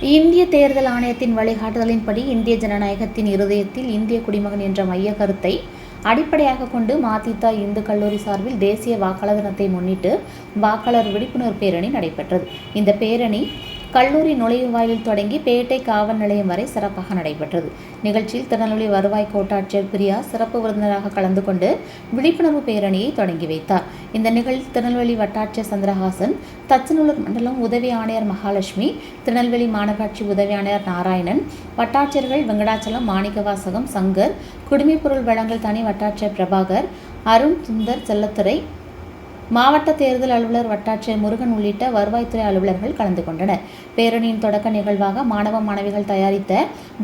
இந்திய தேர்தல் ஆணையத்தின் வழிகாட்டுதலின்படி இந்திய ஜனநாயகத்தின் இருதயத்தில் இந்திய குடிமகன் என்ற மைய கருத்தை அடிப்படையாக கொண்டு மதித இந்து கல்லூரி சார்பில் தேசிய வாக்காளர் தினத்தை முன்னிட்டு வாக்காளர் விழிப்புணர்வு பேரணி நடைபெற்றது. இந்த பேரணி கல்லூரி நுழைவாயிலில் தொடங்கி பேட்டை காவல் நிலையம் வரை சிறப்பாக நடைபெற்றது. நிகழ்ச்சியில் திருநெல்வேலி வருவாய் கோட்டாட்சியர் பிரியா சிறப்பு விருந்தினராக கலந்து கொண்டு விழிப்புணர்வு பேரணியை தொடங்கி வைத்தார். இந்த நிகழ்ச்சியில் திருநெல்வேலி வட்டாட்சியர் சந்திரஹாசன், தச்சநல்லூர் மண்டலம் உதவி ஆணையர் மகாலட்சுமி, திருநெல்வேலி மாநகராட்சி உதவி ஆணையர் நாராயணன், வட்டாட்சியர்கள் வெங்கடாச்சலம், மாணிக்கவாசகம், சங்கர், குடிமைப்பொருள் வழங்கல் தனி வட்டாட்சியர் பிரபாகர், அருண் சுந்தர், செல்லத்துறை, மாவட்ட தேர்தல் அலுவலர் வட்டாட்சியர் முருகன் உள்ளிட்ட வருவாய்த்துறை அலுவலர்கள் கலந்து கொண்டனர். பேரணியின் தொடக்க நிகழ்வாக மாணவ மாணவிகள் தயாரித்த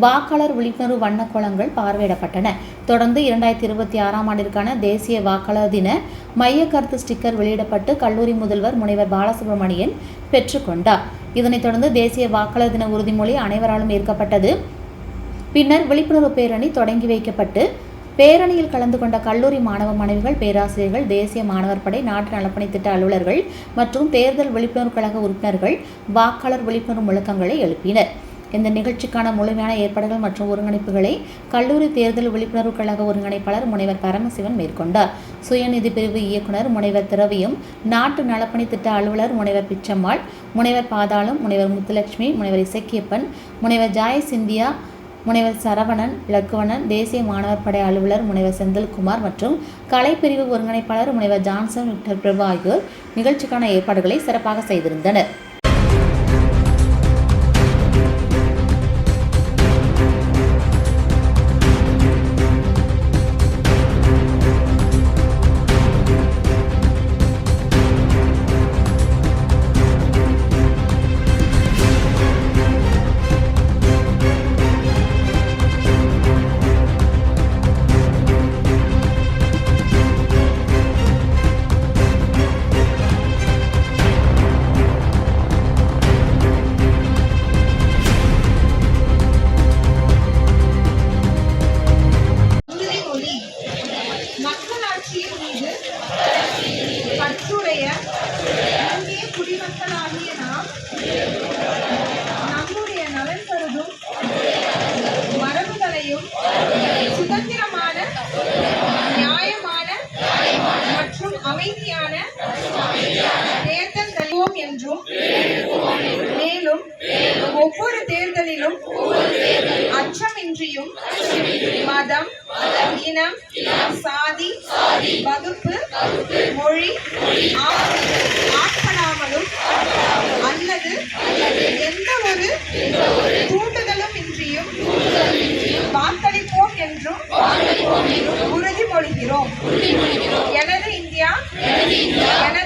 வாக்காளர் விழிப்புணர்வு வண்ணக்கோலங்கள் பார்வையிடப்பட்டன. தொடர்ந்து 2026ஆம் ஆண்டிற்கான தேசிய வாக்காளர் தின மைய கருத்து ஸ்டிக்கர் வெளியிடப்பட்டு கல்லூரி முதல்வர் முனைவர் பாலசுப்ரமணியன் பெற்றுக்கொண்டார். இதனைத் தொடர்ந்து தேசிய வாக்காளர் தின உறுதிமொழி அனைவராலும் ஏற்கப்பட்டது. பின்னர் விழிப்புணர்வு பேரணி தொடங்கி வைக்கப்பட்டு பேரணியில் கலந்து கொண்ட கல்லூரி மாணவ மாணவிகள், பேராசிரியர்கள், தேசிய மாணவர் படை, நாட்டு நலப்பணி திட்ட அலுவலர்கள் மற்றும் தேர்தல் விழிப்புணர்வு கழக உறுப்பினர்கள் வாக்காளர் விழிப்புணர்வு முழக்கங்களை எழுப்பினர். இந்த நிகழ்ச்சிக்கான முழுமையான ஏற்பாடுகள் மற்றும் ஒருங்கிணைப்புகளை கல்லூரி தேர்தல் விழிப்புணர்வு கழக ஒருங்கிணைப்பாளர் முனைவர் பரமசிவன் மேற்கொண்டார். சுயநிதி பிரிவு இயக்குனர் முனைவர் திரவியம், நாட்டு நலப்பணி திட்ட அலுவலர் முனைவர் பிச்சம்மாள், முனைவர் பாதாளம், முனைவர் முத்துலட்சுமி, முனைவர் இசக்கியப்பன், முனைவர் ஜாய் சிந்தியா, முனைவர் சரவணன், லக்குவணன், தேசிய மாணவர் படை அலுவலர் முனைவர் செந்தில்குமார் மற்றும் கலைப்பிரிவு ஒருங்கிணைப்பாளர் முனைவர் ஜான்சன் விக்டர் பிரபு ஆகியோர் நிகழ்ச்சிக்கான ஏற்பாடுகளை சிறப்பாக செய்திருந்தனர். கற்றுடைய இந்திய குடிமக்களாகிய நாம் நம்முடைய நலன் கருதும் மரபுகளையும் சுதந்திரமான, நியாயமான மற்றும் அமைதியான தேர்தல்களும் என்றும், மேலும் ஒவ்வொரு தேர்தலிலும் அச்சமின்றியும் மதம், இனம், சாதி, வகுப்பு, மொழி ஆட்படாமலும் அல்லது எந்த ஒரு தூண்டுதலும் இன்றியும் வாக்களிப்போம் என்றும் உறுதிமொழிகிறோம். எனது இந்தியா, எனது